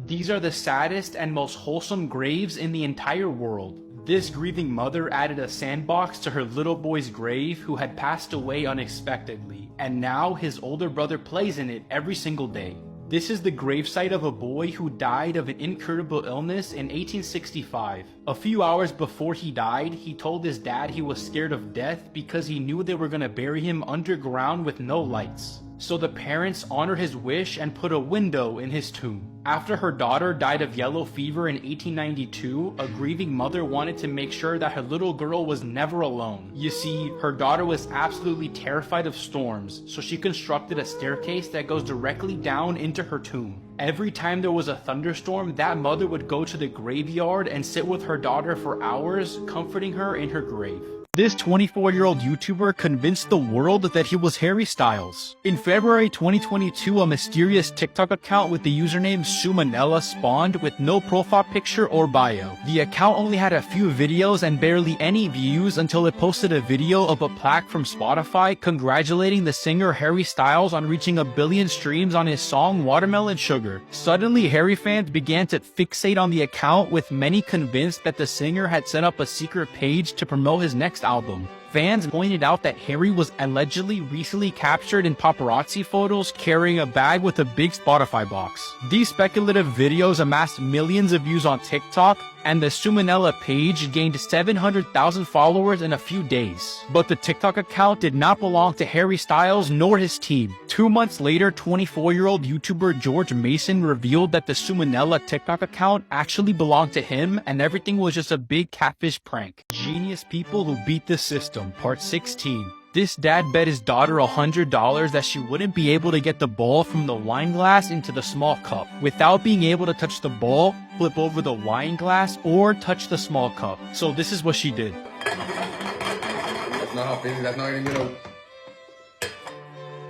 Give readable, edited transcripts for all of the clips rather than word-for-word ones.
These are the saddest and most wholesome graves in the entire world. This grieving mother added a sandbox to her little boy's grave who had passed away unexpectedly, and now his older brother plays in it every single day. This is the gravesite of a boy who died of an incurable illness in 1865. A few hours before he died, he told his dad he was scared of death because he knew they were gonna bury him underground with no lights. So the parents honored his wish and put a window in his tomb. After her daughter died of yellow fever in 1892, a grieving mother wanted to make sure that her little girl was never alone. You see, her daughter was absolutely terrified of storms, so she constructed a staircase that goes directly down into her tomb. Every time there was a thunderstorm, that mother would go to the graveyard and sit with her daughter for hours, comforting her in her grave. This 24-year-old YouTuber convinced the world that he was Harry Styles. In February 2022, a mysterious TikTok account with the username Sumanella spawned with no profile picture or bio. The account only had a few videos and barely any views until it posted a video of a plaque from Spotify congratulating the singer Harry Styles on reaching 1 billion streams on his song Watermelon Sugar. Suddenly, Harry fans began to fixate on the account, with many convinced that the singer had set up a secret page to promote his next album. Fans pointed out that Harry was allegedly recently captured in paparazzi photos carrying a bag with a big Spotify box. These speculative videos amassed millions of views on TikTok, and the Sumanella page gained 700,000 followers in a few days. But the TikTok account did not belong to Harry Styles nor his team. 2 months later, 24-year-old YouTuber George Mason revealed that the Sumanella TikTok account actually belonged to him and everything was just a big catfish prank. Genius people who beat the system, part 16. This dad bet his daughter $100 that she wouldn't be able to get the ball from the wine glass into the small cup without being able to touch the ball, flip over the wine glass, or touch the small cup. So this is what she did. That's not how busy, that's not even gonna...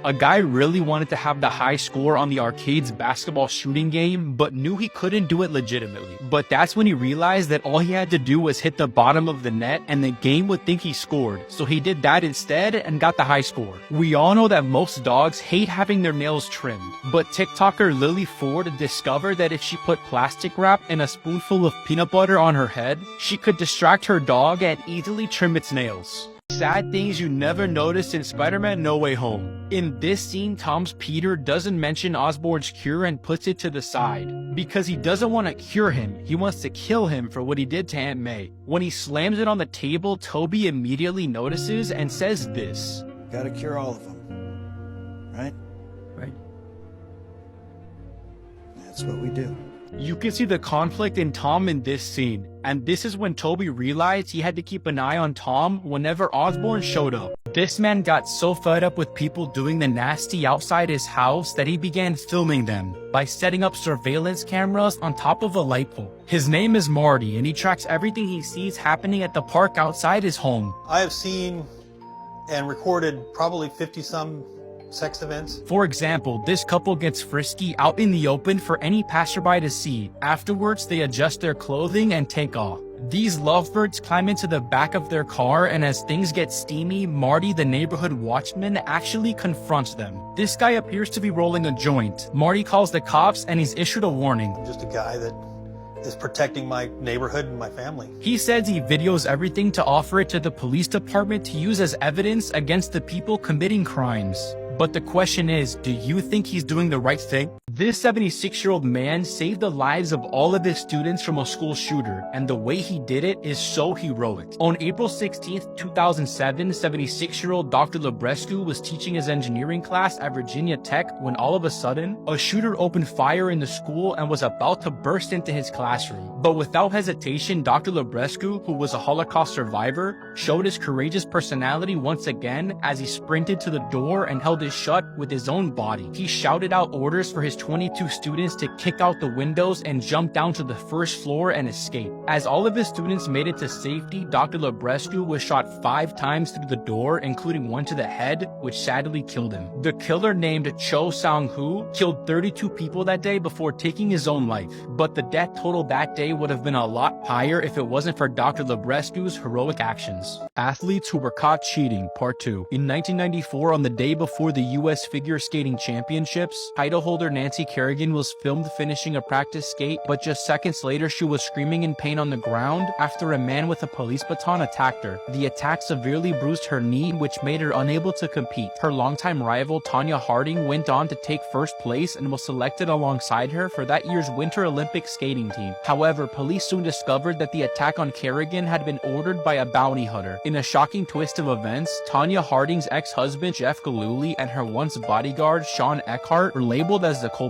A guy really wanted to have the high score on the arcade's basketball shooting game, but knew he couldn't do it legitimately. But that's when he realized that all he had to do was hit the bottom of the net and the game would think he scored. So he did that instead and got the high score. We all know that most dogs hate having their nails trimmed, but TikToker Lily Ford discovered that if she put plastic wrap and a spoonful of peanut butter on her head, she could distract her dog and easily trim its nails. Sad things you never noticed in Spider-Man No Way Home. In this scene, Tom's Peter doesn't mention Osborn's cure and puts it to the side. Because he doesn't want to cure him, he wants to kill him for what he did to Aunt May. When he slams it on the table, Toby immediately notices and says this. Gotta cure all of them, right? Right. That's what we do. You can see the conflict in Tom in this scene, and this is when Toby realized he had to keep an eye on Tom whenever Osborn showed up. This man got so fed up with people doing the nasty outside his house that he began filming them by setting up surveillance cameras on top of a light pole. His name is Marty, and he tracks everything he sees happening at the park outside his home. I have seen and recorded probably 50-some sex events. For example, this couple gets frisky out in the open for any passerby to see. Afterwards, they adjust their clothing and take off. These lovebirds climb into the back of their car, and as things get steamy, Marty, the neighborhood watchman, actually confronts them. This guy appears to be rolling a joint. Marty calls the cops and he's issued a warning. I'm just a guy that is protecting my neighborhood and my family. He says he videos everything to offer it to the police department to use as evidence against the people committing crimes. But the question is, do you think he's doing the right thing? This 76-year-old man saved the lives of all of his students from a school shooter, and the way he did it is so heroic. On April 16th, 2007, 76-year-old Dr. Labrescu was teaching his engineering class at Virginia Tech when all of a sudden, a shooter opened fire in the school and was about to burst into his classroom. But without hesitation, Dr. Labrescu, who was a Holocaust survivor, showed his courageous personality once again as he sprinted to the door and held it shut with his own body. He shouted out orders for his 22 students to kick out the windows and jump down to the first floor and escape. As all of his students made it to safety, Dr. Labrescu was shot 5 times through the door, including one to the head, which sadly killed him. The killer, named Cho Sang-hoo, killed 32 people that day before taking his own life. But the death total that day would have been a lot higher if it wasn't for Dr. Labrescu's heroic actions. Athletes who were caught cheating, Part 2. In 1994, on the day before the U.S. Figure Skating Championships, title holder Nancy Nancy Kerrigan was filmed finishing a practice skate, but just seconds later she was screaming in pain on the ground after a man with a police baton attacked her. The attack severely bruised her knee, which made her unable to compete. Her longtime rival Tonya Harding went on to take first place and was selected alongside her for that year's Winter Olympic skating team. However, police soon discovered that the attack on Kerrigan had been ordered by a bounty hunter. In a shocking twist of events, Tonya Harding's ex-husband Jeff Gillooly and her once bodyguard Sean Eckhart were labeled as the culprits.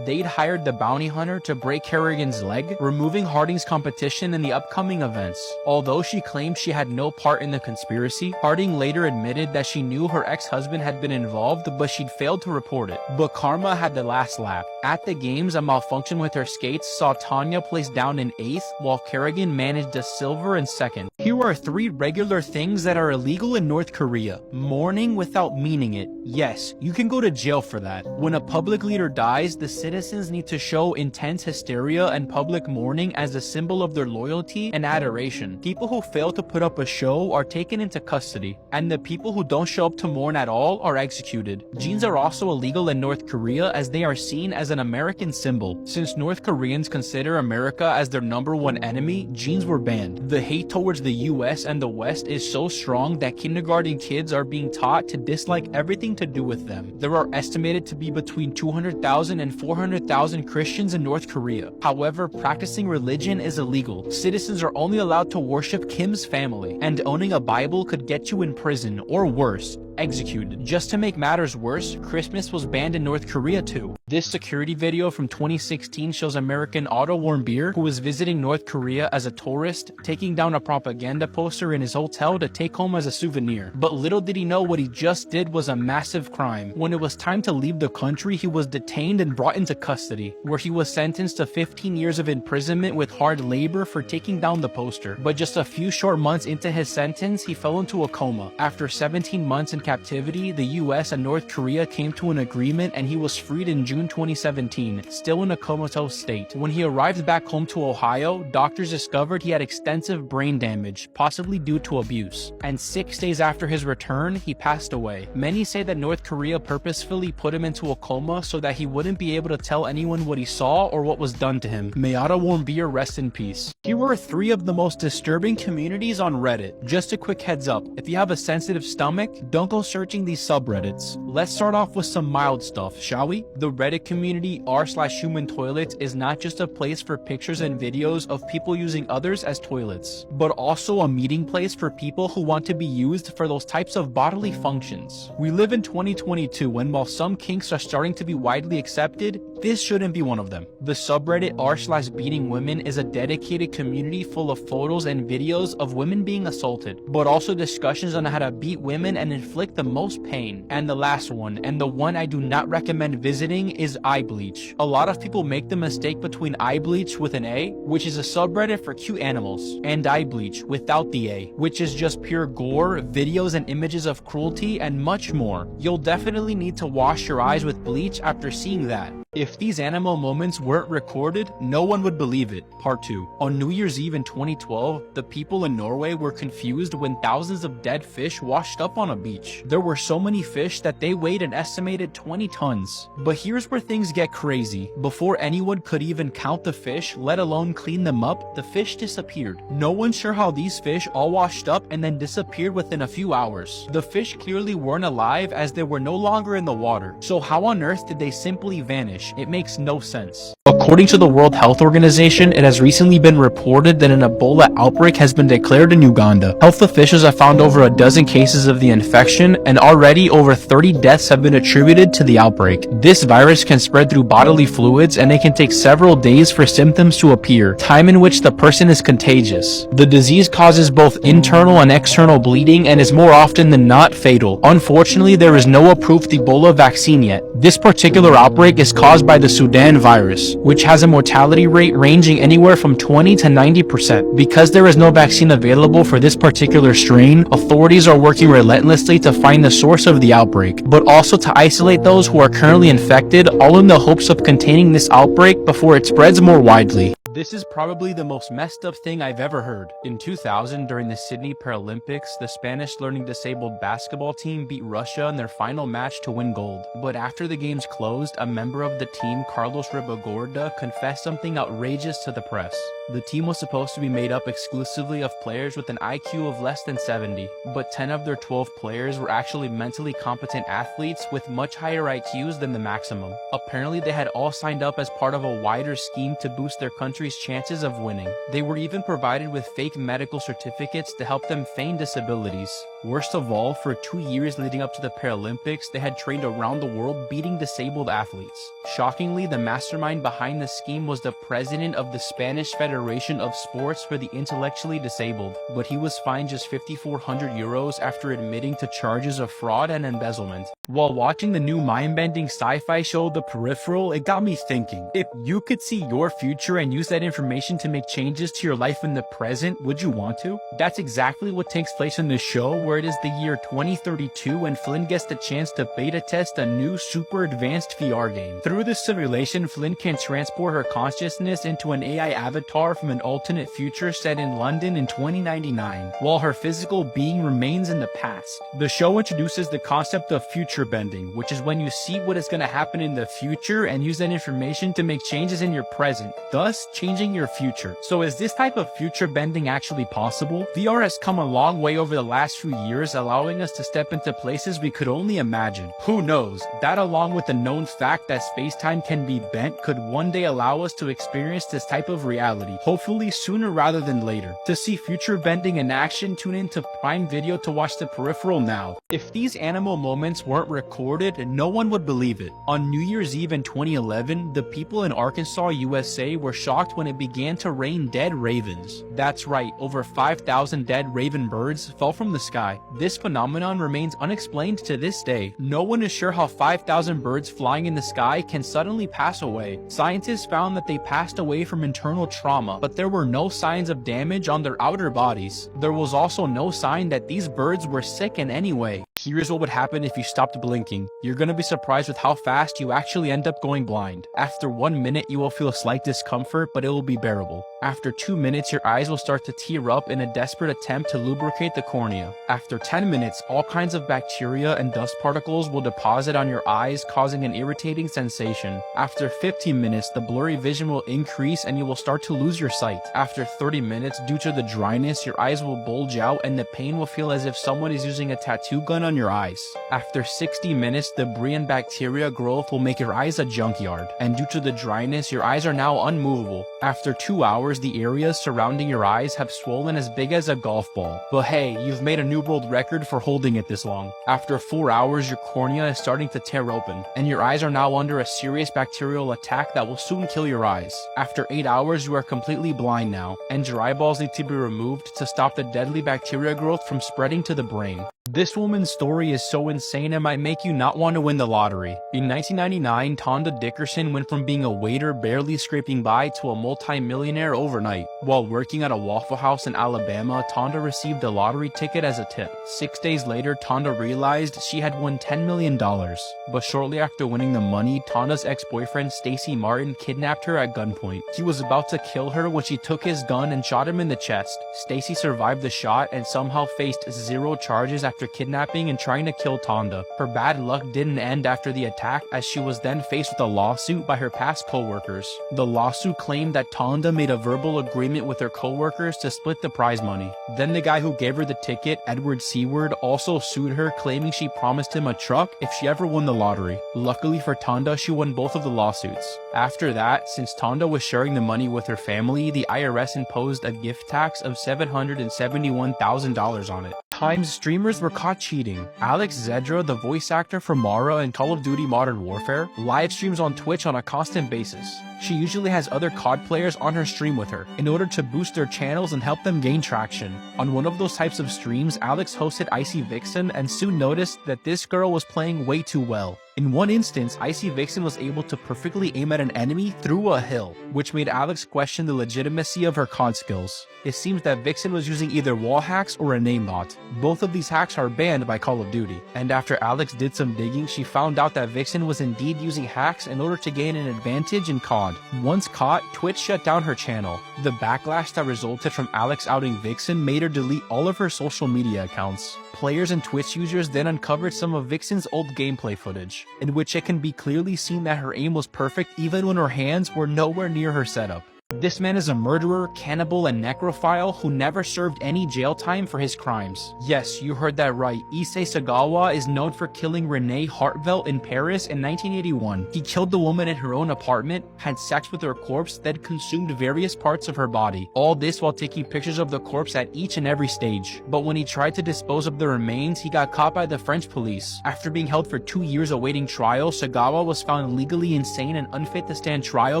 They'd hired the bounty hunter to break Kerrigan's leg, removing Harding's competition in the upcoming events. Although she claimed she had no part in the conspiracy, Harding later admitted that she knew her ex-husband had been involved, but she'd failed to report it. But karma had the last laugh. At the games, a malfunction with her skates saw Tonya placed down in 8th, while Kerrigan managed a silver in 2nd. Here are 3 regular things that are illegal in North Korea. Mourning without meaning it. Yes, you can go to jail for that. When a public leader dies, the citizens need to show intense hysteria and public mourning as a symbol of their loyalty and adoration. People who fail to put up a show are taken into custody, and the people who don't show up to mourn at all are executed. Jeans are also illegal in North Korea as they are seen as an American symbol. Since North Koreans consider America as their #1 enemy, jeans were banned. The hate towards the US and the West is so strong that kindergarten kids are being taught to dislike everything to do with them. There are estimated to be between 200,000 and 400,000 Christians in North Korea. However, practicing religion is illegal. Citizens are only allowed to worship Kim's family, and owning a Bible could get you in prison, or worse, executed. Just to make matters worse, Christmas was banned in North Korea too. This security video from 2016 shows American Otto Warmbier, who was visiting North Korea as a tourist, taking down a propaganda poster in his hotel to take home as a souvenir. But little did he know what he just did was a massive crime. When it was time to leave the country, he was detained and brought into custody, where he was sentenced to 15 years of imprisonment with hard labor for taking down the poster. But just a few short months into his sentence, he fell into a coma. After 17 months in captivity, the US and North Korea came to an agreement and he was freed in June 2017, still in a comatose state. When he arrived back home to Ohio, doctors discovered he had extensive brain damage, possibly due to abuse. And 6 days after his return, he passed away. Many say that North Korea purposefully put him into a coma so that he wouldn't be able to tell anyone what he saw or what was done to him. May Otto Warmbier rest in peace. Here were 3 of the most disturbing communities on Reddit. Just a quick heads up, if you have a sensitive stomach, don't go searching these subreddits. Let's start off with some mild stuff, shall we? The Reddit community r/human toilets is not just a place for pictures and videos of people using others as toilets, but also a meeting place for people who want to be used for those types of bodily functions. We live in 2022, and while some kinks are starting to be widely accepted, this shouldn't be one of them. The subreddit r/beating women is a dedicated community full of photos and videos of women being assaulted, but also discussions on how to beat women and inflict the most pain. And the last one, and the one I do not recommend visiting, is iBleach. A lot of people make the mistake between iBleach with an A, which is a subreddit for cute animals, and iBleach without the A, which is just pure gore, videos and images of cruelty, and much more. You'll definitely need to wash your eyes with bleach after seeing that. If these animal moments weren't recorded, no one would believe it. Part 2. On New Year's Eve in 2012, the people in Norway were confused when thousands of dead fish washed up on a beach. There were so many fish that they weighed an estimated 20 tons. But here's where things get crazy. Before anyone could even count the fish, let alone clean them up, the fish disappeared. No one's sure how these fish all washed up and then disappeared within a few hours. The fish clearly weren't alive as they were no longer in the water. So how on earth did they simply vanish? It makes no sense. According to the World Health Organization, it has recently been reported that an Ebola outbreak has been declared in Uganda. Health officials have found over a dozen cases of the infection, and already over 30 deaths have been attributed to the outbreak. This virus can spread through bodily fluids, and it can take several days for symptoms to appear, time in which the person is contagious. The disease causes both internal and external bleeding and is more often than not fatal. Unfortunately, there is no approved Ebola vaccine yet. This particular outbreak is caused by the Sudan virus, which has a mortality rate ranging anywhere from 20 to 90%. Because there is no vaccine available for this particular strain, authorities are working relentlessly to find the source of the outbreak, but also to isolate those who are currently infected, all in the hopes of containing this outbreak before it spreads more widely. This is probably the most messed up thing I've ever heard. In 2000, during the Sydney Paralympics, the Spanish learning disabled basketball team beat Russia in their final match to win gold. But after the games closed, a member of the team, Carlos Ribagorda, confessed something outrageous to the press. The team was supposed to be made up exclusively of players with an IQ of less than 70, but 10 of their 12 players were actually mentally competent athletes with much higher IQs than the maximum. Apparently, they had all signed up as part of a wider scheme to boost their country's chances of winning. They were even provided with fake medical certificates to help them feign disabilities. Worst of all, for 2 years leading up to the Paralympics, they had trained around the world beating disabled athletes. Shockingly, the mastermind behind the scheme was the president of the Spanish Federation of Sports for the Intellectually Disabled, but he was fined just 5,400 euros after admitting to charges of fraud and embezzlement. While watching the new mind-bending sci-fi show The Peripheral, it got me thinking, if you could see your future and use that information to make changes to your life in the present, would you want to? That's exactly what takes place in this show, where it is the year 2032 and Flynn gets the chance to beta test a new super advanced VR game. Through this simulation, Flynn can transport her consciousness into an AI avatar from an alternate future set in London in 2099, while her physical being remains in the past. The show introduces the concept of future bending, which is when you see what is going to happen in the future and use that information to make changes in your present, thus changing your future. So is this type of future bending actually possible? VR has come a long way over the last few years, allowing us to step into places we could only imagine. Who knows? That, along with the known fact that space-time can be bent, could one day allow us to experience this type of reality, hopefully sooner rather than later. To see future bending in action, tune into Prime Video to watch The Peripheral now. If these animal moments weren't recorded, no one would believe it. On New Year's Eve in 2011, the people in Arkansas, USA were shocked when it began to rain dead ravens. That's right, over 5,000 dead raven birds fell from the sky. This phenomenon remains unexplained to this day. No one is sure how 5,000 birds flying in the sky can suddenly pass away. Scientists found that they passed away from internal trauma, but there were no signs of damage on their outer bodies. There was also no sign that these birds were sick in any way. Here's what would happen if you stopped blinking. You're gonna be surprised with how fast you actually end up going blind. After 1 minute, you will feel slight discomfort, but it will be bearable. After 2 minutes, your eyes will start to tear up in a desperate attempt to lubricate the cornea. After 10 minutes, all kinds of bacteria and dust particles will deposit on your eyes, causing an irritating sensation. After 15 minutes, the blurry vision will increase and you will start to lose your sight. After 30 minutes, due to the dryness, your eyes will bulge out and the pain will feel as if someone is using a tattoo gun on your eyes. After 60 minutes, debris and bacteria growth will make your eyes a junkyard, and due to the dryness, your eyes are now unmovable. After 2 hours, the areas surrounding your eyes have swollen as big as a golf ball. But hey, you've made a new world record for holding it this long. After 4 hours, your cornea is starting to tear open, and your eyes are now under a serious bacterial attack that will soon kill your eyes. After 8 hours, you are completely blind now, and your eyeballs need to be removed to stop the deadly bacteria growth from spreading to the brain. This woman's story is so insane it might make you not want to win the lottery. In 1999, Tonda Dickerson went from being a waiter barely scraping by to a multi-millionaire overnight. While working at a Waffle House in Alabama, Tonda received a lottery ticket as a tip. 6 days later, Tonda realized she had won $10 million. But shortly after winning the money, Tonda's ex-boyfriend Stacy Martin kidnapped her at gunpoint. He was about to kill her when she took his gun and shot him in the chest. Stacy survived the shot and somehow faced 0 charges after kidnapping and trying to kill Tonda. Her bad luck didn't end after the attack, as she was then faced with a lawsuit by her past co-workers. The lawsuit claimed that Tonda made a verbal agreement with her co-workers to split the prize money. Then the guy who gave her the ticket, Edward Seward, also sued her, claiming she promised him a truck if she ever won the lottery. Luckily for Tonda, she won both of the lawsuits. After that, since Tonda was sharing the money with her family, the IRS imposed a gift tax of $771,000 on it. Times streamers were caught cheating. Alex Zedra, the voice actor for Mara in Call of Duty Modern Warfare, live streams on Twitch on a constant basis. She usually has other COD players on her stream with her, in order to boost their channels and help them gain traction. On one of those types of streams, Alex hosted Icy Vixen and soon noticed that this girl was playing way too well. In one instance, Icy Vixen was able to perfectly aim at an enemy through a hill, which made Alex question the legitimacy of her COD skills. It seems that Vixen was using either wall hacks or a namebot. Both of these hacks are banned by Call of Duty, and after Alex did some digging, she found out that Vixen was indeed using hacks in order to gain an advantage in COD. Once caught, Twitch shut down her channel. The backlash that resulted from Alex outing Vixen made her delete all of her social media accounts. Players and Twitch users then uncovered some of Vixen's old gameplay footage, in which it can be clearly seen that her aim was perfect even when her hands were nowhere near her setup. This man is a murderer, cannibal, and necrophile who never served any jail time for his crimes. Yes, you heard that right. Issei Sagawa is known for killing Renee Hartvelt in Paris in 1981. He killed the woman in her own apartment, had sex with her corpse, then consumed various parts of her body. All this while taking pictures of the corpse at each and every stage. But when he tried to dispose of the remains, he got caught by the French police. After being held for 2 years awaiting trial, Sagawa was found legally insane and unfit to stand trial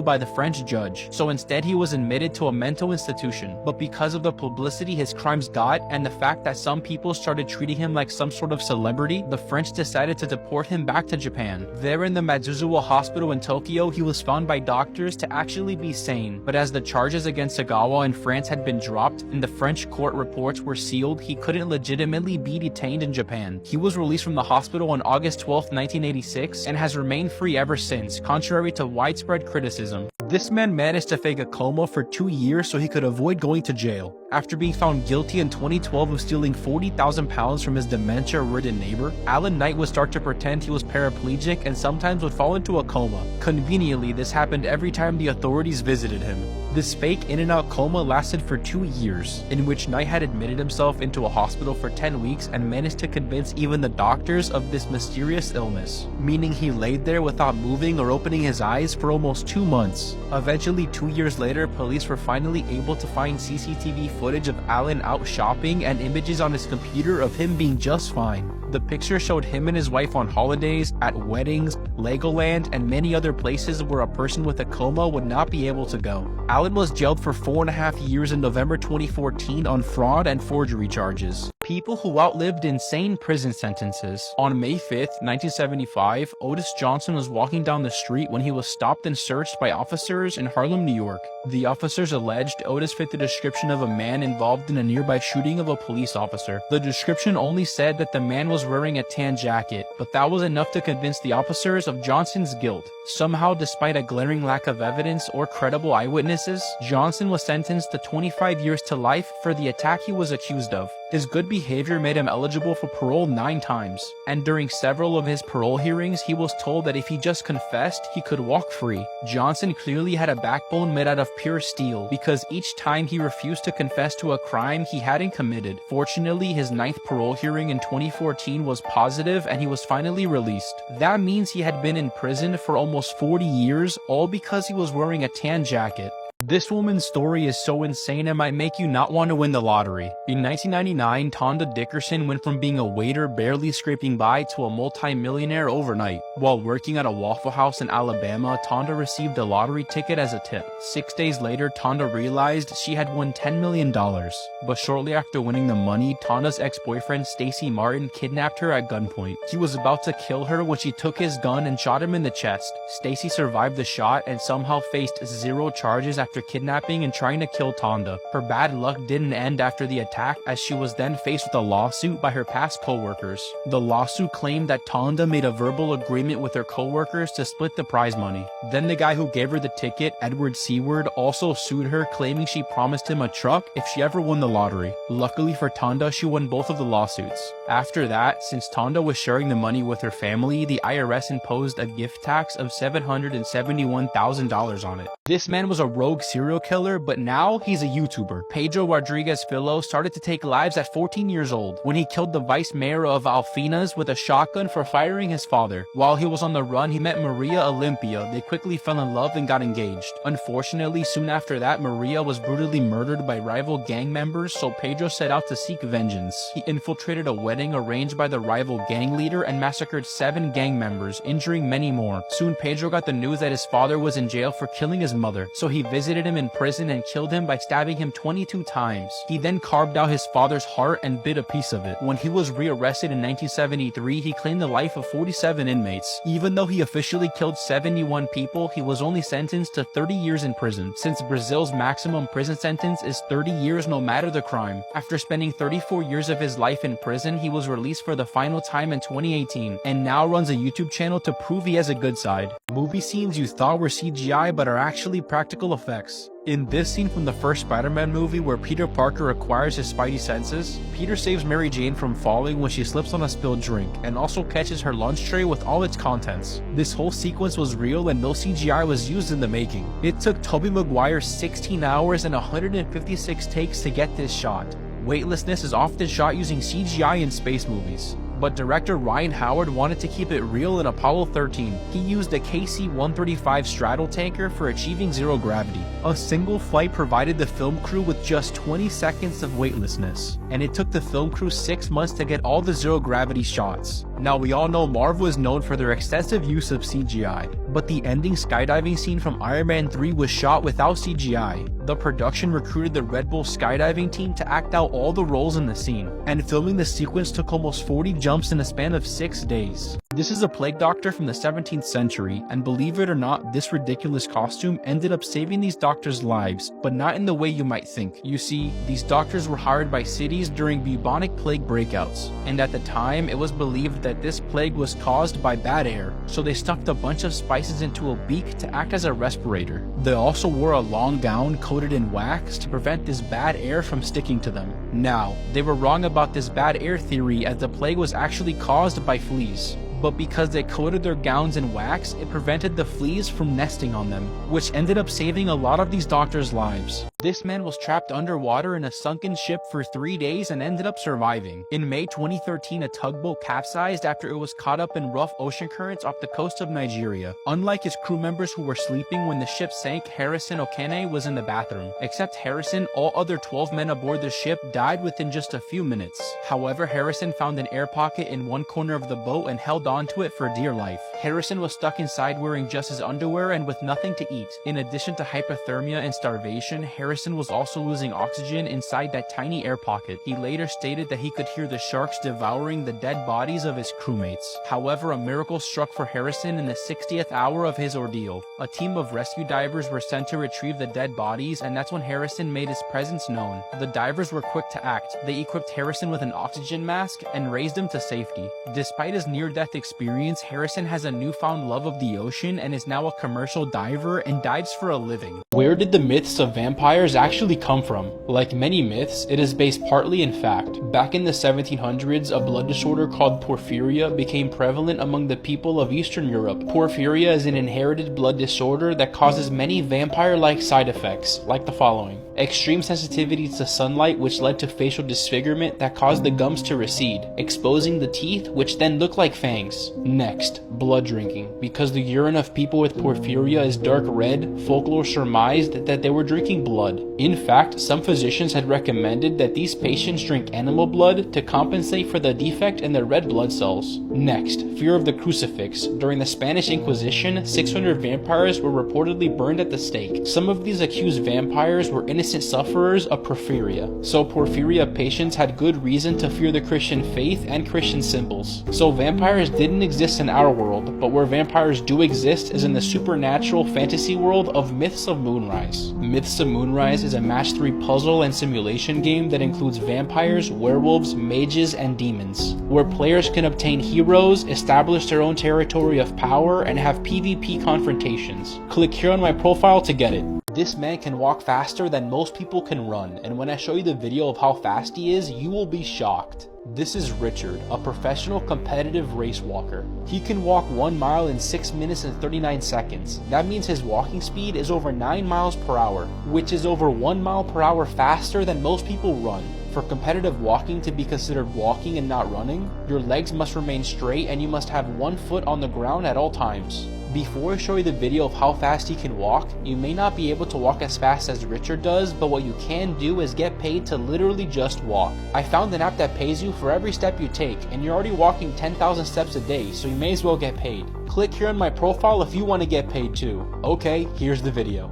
by the French judge. So instead, he was admitted to a mental institution, but because of the publicity his crimes got and the fact that some people started treating him like some sort of celebrity, the French decided to deport him back to Japan. There in the Madzuzawa hospital in Tokyo, he was found by doctors to actually be sane, but as the charges against Sagawa in France had been dropped and the French court reports were sealed, he couldn't legitimately be detained in Japan. He was released from the hospital on August 12, 1986 and has remained free ever since, contrary to widespread criticism. This man managed to fake a coma for 2 years so he could avoid going to jail. After being found guilty in 2012 of stealing 40,000 pounds from his dementia-ridden neighbor, Alan Knight would start to pretend he was paraplegic and sometimes would fall into a coma. Conveniently, this happened every time the authorities visited him. This fake in-and-out coma lasted for 2 years, in which Knight had admitted himself into a hospital for 10 weeks and managed to convince even the doctors of this mysterious illness, meaning he laid there without moving or opening his eyes for almost 2 months. Eventually, 2 years later, police were finally able to find CCTV footage of Alan out shopping and images on his computer of him being just fine. The picture showed him and his wife on holidays, at weddings, Legoland, and many other places where a person with a coma would not be able to go. Alan was jailed for 4.5 years in November 2014 on fraud and forgery charges. People who outlived insane prison sentences. On May 5th, 1975, Otis Johnson was walking down the street when he was stopped and searched by officers in Harlem, New York. The officers alleged Otis fit the description of a man involved in a nearby shooting of a police officer. The description only said that the man was wearing a tan jacket, but that was enough to convince the officers of Johnson's guilt. Somehow, despite a glaring lack of evidence or credible eyewitnesses, Johnson was sentenced to 25 years to life for the attack he was accused of. His good behavior made him eligible for parole 9 times, and during several of his parole hearings, he was told that if he just confessed, he could walk free. Johnson clearly had a backbone made out of pure steel, because each time he refused to confess to a crime he hadn't committed. Fortunately, his 9th parole hearing in 2014 was positive and he was finally released. That means he had been in prison for almost 40 years, all because he was wearing a tan jacket. This woman's story is so insane it might make you not want to win the lottery. In 1999, Tonda Dickerson went from being a waiter barely scraping by to a multi-millionaire overnight. While working at a Waffle House in Alabama, Tonda received a lottery ticket as a tip. 6 days later, Tonda realized she had won $10 million. But shortly after winning the money, Tonda's ex-boyfriend Stacy Martin kidnapped her at gunpoint. He was about to kill her when she took his gun and shot him in the chest. Stacy survived the shot and somehow faced 0 charges after kidnapping and trying to kill Tonda. Her bad luck didn't end after the attack, as she was then faced with a lawsuit by her past co-workers. The lawsuit claimed that Tonda made a verbal agreement with her co-workers to split the prize money. Then the guy who gave her the ticket, Edward Seward, also sued her, claiming she promised him a truck if she ever won the lottery. Luckily for Tonda, she won both of the lawsuits. After that, since Tonda was sharing the money with her family, the IRS imposed a gift tax of $771,000 on it. This man was a rogue serial killer, but now he's a YouTuber. Pedro Rodriguez Fillo started to take lives at 14 years old when he killed the vice mayor of Alfinas with a shotgun for firing his father. While he was on the run, he met Maria Olympia. They quickly fell in love and got engaged. Unfortunately, soon after that, Maria was brutally murdered by rival gang members, so Pedro set out to seek vengeance. He infiltrated a wedding arranged by the rival gang leader and massacred 7 gang members, injuring many more. Soon Pedro got the news that his father was in jail for killing his mother, so he visited isolated him in prison and killed him by stabbing him 22 times. He then carved out his father's heart and bit a piece of it. When he was rearrested in 1973, he claimed the life of 47 inmates. Even though he officially killed 71 people, he was only sentenced to 30 years in prison, since Brazil's maximum prison sentence is 30 years no matter the crime. After spending 34 years of his life in prison, he was released for the final time in 2018, and now runs a YouTube channel to prove he has a good side. Movie scenes you thought were CGI but are actually practical effects. In this scene from the first Spider-Man movie where Peter Parker acquires his spidey senses, Peter saves Mary Jane from falling when she slips on a spilled drink, and also catches her lunch tray with all its contents. This whole sequence was real and no CGI was used in the making. It took Tobey Maguire 16 hours and 156 takes to get this shot. Weightlessness is often shot using CGI in space movies, but director Ryan Howard wanted to keep it real in Apollo 13. He used a KC-135 Stratotanker for achieving zero gravity. A single flight provided the film crew with just 20 seconds of weightlessness, and it took the film crew 6 months to get all the zero gravity shots. Now, we all know Marvel is known for their extensive use of CGI, but the ending skydiving scene from Iron Man 3 was shot without CGI. The production recruited the Red Bull skydiving team to act out all the roles in the scene, and filming the sequence took almost 40 jumps in a span of 6 days. This is a plague doctor from the 17th century, and believe it or not, this ridiculous costume ended up saving these doctors' lives, but not in the way you might think. You see, these doctors were hired by cities during bubonic plague breakouts, and at the time, it was believed that this plague was caused by bad air, so they stuffed a bunch of spices into a beak to act as a respirator. They also wore a long gown coated in wax to prevent this bad air from sticking to them. Now, they were wrong about this bad air theory, as the plague was actually caused by fleas. But because they coated their gowns in wax, it prevented the fleas from nesting on them, which ended up saving a lot of these doctors' lives. This man was trapped underwater in a sunken ship for 3 days and ended up surviving. In May 2013, a tugboat capsized after it was caught up in rough ocean currents off the coast of Nigeria. Unlike his crew members who were sleeping when the ship sank, Harrison Okene was in the bathroom. Except Harrison, all other 12 men aboard the ship died within just a few minutes. However, Harrison found an air pocket in one corner of the boat and held onto it for dear life. Harrison was stuck inside wearing just his underwear and with nothing to eat. In addition to hypothermia and starvation, Harrison was also losing oxygen inside that tiny air pocket. He later stated that he could hear the sharks devouring the dead bodies of his crewmates. However, a miracle struck for Harrison in the 60th hour of his ordeal. A team of rescue divers were sent to retrieve the dead bodies, and that's when Harrison made his presence known. The divers were quick to act. They equipped Harrison with an oxygen mask and raised him to safety. Despite his near-death experience, Harrison has a newfound love of the ocean and is now a commercial diver and dives for a living. Where did the myths of vampires actually come from? Like many myths, it is based partly in fact. Back in the 1700s, a blood disorder called porphyria became prevalent among the people of Eastern Europe. Porphyria is an inherited blood disorder that causes many vampire-like side effects, like the following: extreme sensitivity to sunlight, which led to facial disfigurement that caused the gums to recede, exposing the teeth, which then look like fangs. Next, blood drinking. Because the urine of people with porphyria is dark red, folklore surmised that they were drinking blood. In fact, some physicians had recommended that these patients drink animal blood to compensate for the defect in their red blood cells. Next, fear of the crucifix. During the Spanish Inquisition, 600 vampires were reportedly burned at the stake. Some of these accused vampires were innocent sufferers of porphyria, so porphyria patients had good reason to fear the Christian faith and Christian symbols. So vampires didn't exist in our world, but where vampires do exist is in the supernatural fantasy world of Myths of Moonrise. Myths of Moonrise is a match 3 puzzle and simulation game that includes vampires, werewolves, mages, and demons, where players can obtain heroes, establish their own territory of power, and have PvP confrontations. Click here on my profile to get it. This man can walk faster than most people can run, and when I show you the video of how fast he is, you will be shocked. This is Richard, a professional competitive race walker. He can walk 1 mile in 6 minutes and 39 seconds. That means his walking speed is over 9 miles per hour, which is over 1 mile per hour faster than most people run. For competitive walking to be considered walking and not running, your legs must remain straight and you must have 1 foot on the ground at all times. Before I show you the video of how fast he can walk, you may not be able to walk as fast as Richard does, but what you can do is get paid to literally just walk. I found an app that pays you for every step you take, and you're already walking 10,000 steps a day, so you may as well get paid. Click here on my profile if you want to get paid too. Okay, here's the video.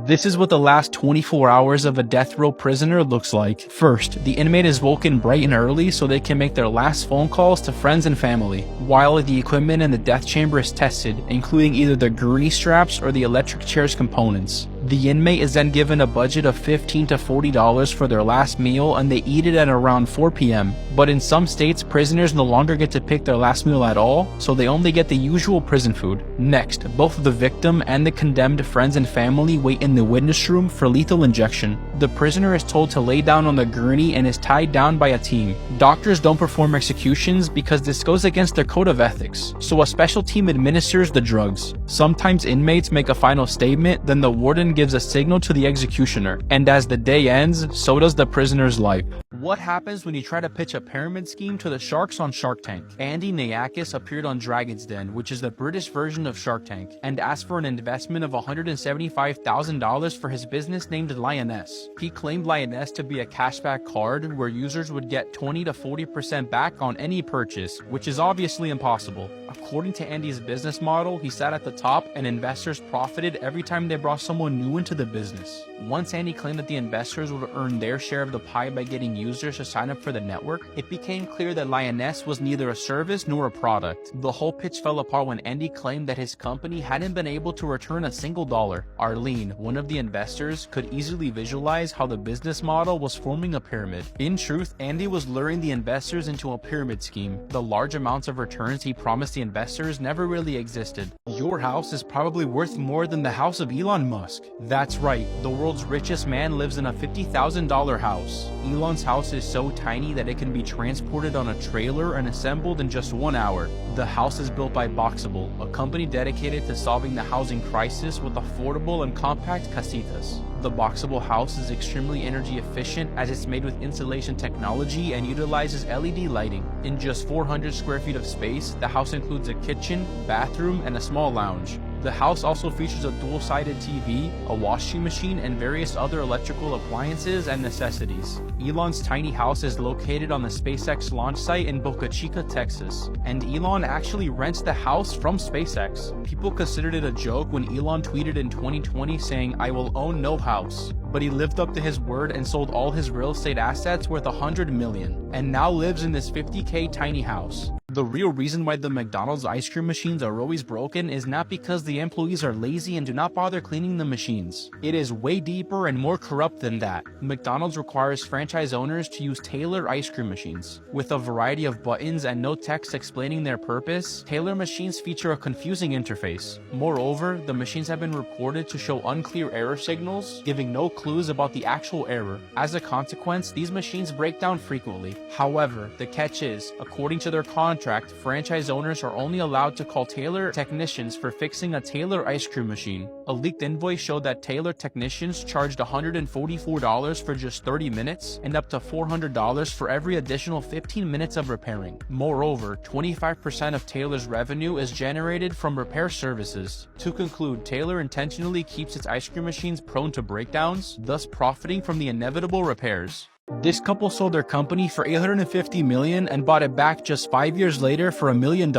This is what the last 24 hours of a death row prisoner looks like. First, the inmate is woken bright and early so they can make their last phone calls to friends and family, while the equipment in the death chamber is tested, including either the gurney straps or the electric chair's components. The inmate is then given a budget of $15 to $40 for their last meal, and they eat it at around 4 p.m. But in some states, prisoners no longer get to pick their last meal at all, so they only get the usual prison food. Next, both the victim and the condemned friends and family wait in the witness room for lethal injection. The prisoner is told to lay down on the gurney and is tied down by a team. Doctors don't perform executions because this goes against their code of ethics, so a special team administers the drugs. Sometimes inmates make a final statement, then the warden gives a signal to the executioner, and as the day ends, so does the prisoner's life. What happens when you try to pitch a pyramid scheme to the sharks on Shark Tank? Andy Nayakis appeared on Dragon's Den, which is the British version of Shark Tank, and asked for an investment of $175,000 for his business named Lioness. He claimed Lioness to be a cashback card where users would get 20 to 40% back on any purchase, which is obviously impossible. According to Andy's business model, he sat at the top and investors profited every time they brought someone new into the business. Once Andy claimed that the investors would earn their share of the pie by getting users to sign up for the network, it became clear that Lioness was neither a service nor a product. The whole pitch fell apart when Andy claimed that his company hadn't been able to return a single dollar. Arlene, one of the investors, could easily visualize how the business model was forming a pyramid. In truth, Andy was luring the investors into a pyramid scheme. The large amounts of returns he promised the investors never really existed. Your house is probably worth more than the house of Elon Musk. That's right, the world's richest man lives in a $50,000 house. Elon's house is so tiny that it can be transported on a trailer and assembled in just 1 hour. The house is built by Boxable, a company dedicated to solving the housing crisis with affordable and compact casitas. The Boxable house is extremely energy efficient as it's made with insulation technology and utilizes LED lighting. In just 400 square feet of space, the house includes a kitchen, bathroom, and a small lounge. The house also features a dual-sided TV, a washing machine, and various other electrical appliances and necessities. Elon's tiny house is located on the SpaceX launch site in Boca Chica, Texas, and Elon actually rents the house from SpaceX. People considered it a joke when Elon tweeted in 2020 saying, "I will own no house." But he lived up to his word and sold all his real estate assets worth $100 million, and now lives in this $50K tiny house. The real reason why the McDonald's ice cream machines are always broken is not because the employees are lazy and do not bother cleaning the machines. It is way deeper and more corrupt than that. McDonald's requires franchise owners to use Taylor ice cream machines. With a variety of buttons and no text explaining their purpose, Taylor machines feature a confusing interface. Moreover, the machines have been reported to show unclear error signals, giving no clues about the actual error. As a consequence, these machines break down frequently. However, the catch is, according to their contract, franchise owners are only allowed to call Taylor technicians for fixing a Taylor ice cream machine. A leaked invoice showed that Taylor technicians charged $144 for just 30 minutes and up to $400 for every additional 15 minutes of repairing. Moreover, 25% of Taylor's revenue is generated from repair services. To conclude, Taylor intentionally keeps its ice cream machines prone to breakdowns, thus profiting from the inevitable repairs. This couple sold their company for $850 million and bought it back just 5 years later for $1 million.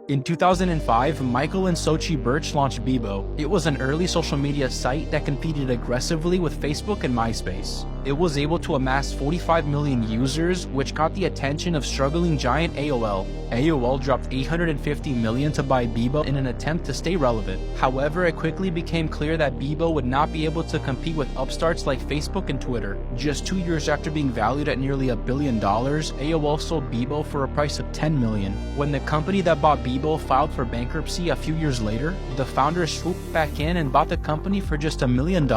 In 2005, Michael and Sochi Birch launched Bebo. It was an early social media site that competed aggressively with Facebook and MySpace. It was able to amass 45 million users, which caught the attention of struggling giant AOL. AOL dropped $850 million to buy Bebo in an attempt to stay relevant. However, it quickly became clear that Bebo would not be able to compete with upstarts like Facebook and Twitter. Just 2 years after being valued at nearly $1 billion, AOL sold Bebo for a price of $10 million. When the company that bought Bebo filed for bankruptcy a few years later, the founders swooped back in and bought the company for just $1 million.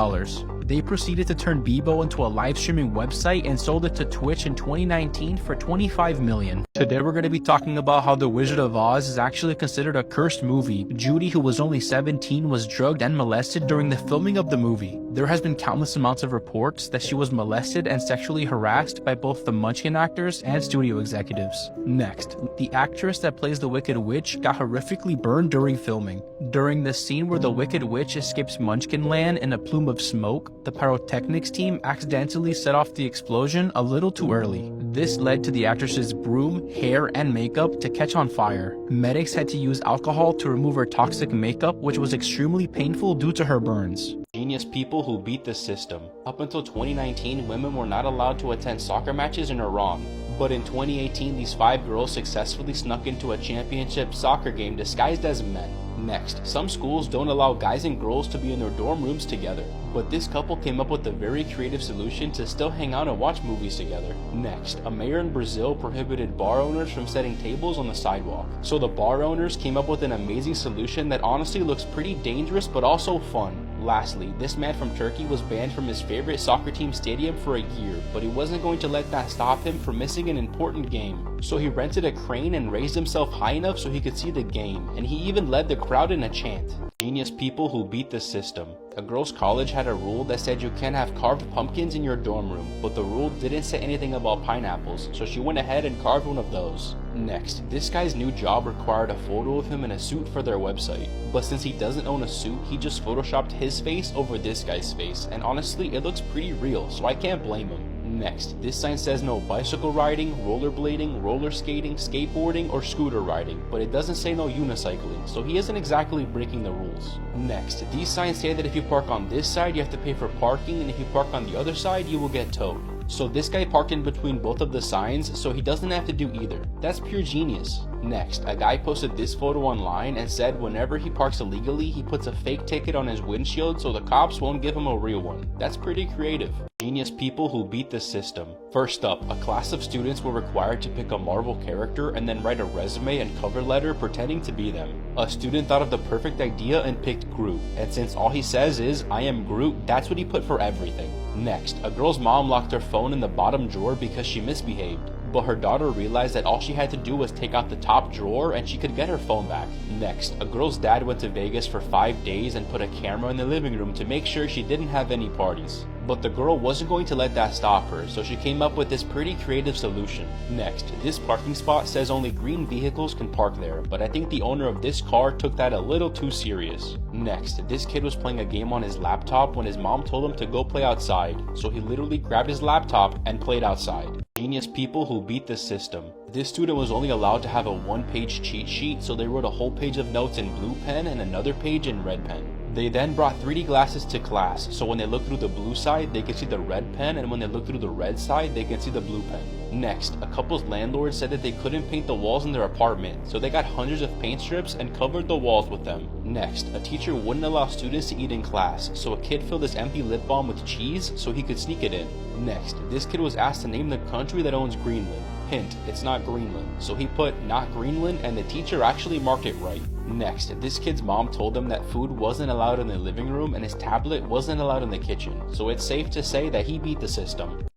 They proceeded to turn Bebo into a live streaming website and sold it to Twitch in 2019 for $25 million. Today we're going to be talking about how The Wizard of Oz is actually considered a cursed movie. Judy, who was only 17, was drugged and molested during the filming of the movie. There has been countless amounts of reports that she was molested and sexually harassed by both the Munchkin actors and studio executives. Next, the actress that plays the Wicked Witch got horrifically burned during filming. During the scene where the Wicked Witch escapes Munchkin Land in a plume of smoke, the pyrotechnics team accidentally set off the explosion a little too early. This led to the actress's broom, hair, and makeup to catch on fire. Medics had to use alcohol to remove her toxic makeup, which was extremely painful due to her burns. Genius people who beat the system. Up until 2019, women were not allowed to attend soccer matches in Iran. But in 2018, these 5 girls successfully snuck into a championship soccer game disguised as men. Next, some schools don't allow guys and girls to be in their dorm rooms together, but this couple came up with a very creative solution to still hang out and watch movies together. Next, a mayor in Brazil prohibited bar owners from setting tables on the sidewalk, so the bar owners came up with an amazing solution that honestly looks pretty dangerous but also fun. Lastly, this man from Turkey was banned from his favorite soccer team stadium for a year, but he wasn't going to let that stop him from missing an important game. So he rented a crane and raised himself high enough so he could see the game, and he even led the crowd in a chant. Genius people who beat the system. A girls' college had a rule that said you can't have carved pumpkins in your dorm room, but the rule didn't say anything about pineapples, so she went ahead and carved one of those. Next, this guy's new job required a photo of him in a suit for their website, but since he doesn't own a suit, he just photoshopped his face over this guy's face, and honestly, it looks pretty real, so I can't blame him. Next, this sign says no bicycle riding, rollerblading, roller skating, skateboarding, or scooter riding, but it doesn't say no unicycling, so he isn't exactly breaking the rules. Next, these signs say that if you park on this side, you have to pay for parking, and if you park on the other side, you will get towed. So this guy parked in between both of the signs, so he doesn't have to do either. That's pure genius. Next, a guy posted this photo online and said whenever he parks illegally, he puts a fake ticket on his windshield so the cops won't give him a real one. That's pretty creative. Genius people who beat the system. First up, a class of students were required to pick a Marvel character and then write a resume and cover letter pretending to be them. A student thought of the perfect idea and picked Groot, and since all he says is, "I am Groot," that's what he put for everything. Next, a girl's mom locked her phone in the bottom drawer because she misbehaved, but her daughter realized that all she had to do was take out the top drawer and she could get her phone back. Next, a girl's dad went to Vegas for 5 days and put a camera in the living room to make sure she didn't have any parties. But the girl wasn't going to let that stop her, so she came up with this pretty creative solution. Next, this parking spot says only green vehicles can park there, but I think the owner of this car took that a little too serious. Next, this kid was playing a game on his laptop when his mom told him to go play outside, so he literally grabbed his laptop and played outside. Genius people who beat the system. This student was only allowed to have a 1-page cheat sheet, so they wrote a whole page of notes in blue pen and another page in red pen. They then brought 3D glasses to class, so when they look through the blue side, they can see the red pen, and when they look through the red side, they can see the blue pen. Next, a couple's landlord said that they couldn't paint the walls in their apartment, so they got hundreds of paint strips and covered the walls with them. Next, a teacher wouldn't allow students to eat in class, so a kid filled his empty lip balm with cheese so he could sneak it in. Next, this kid was asked to name the country that owns Greenland. Hint, it's not Greenland, so he put not Greenland and the teacher actually marked it right. Next, this kid's mom told him that food wasn't allowed in the living room and his tablet wasn't allowed in the kitchen, so it's safe to say that he beat the system.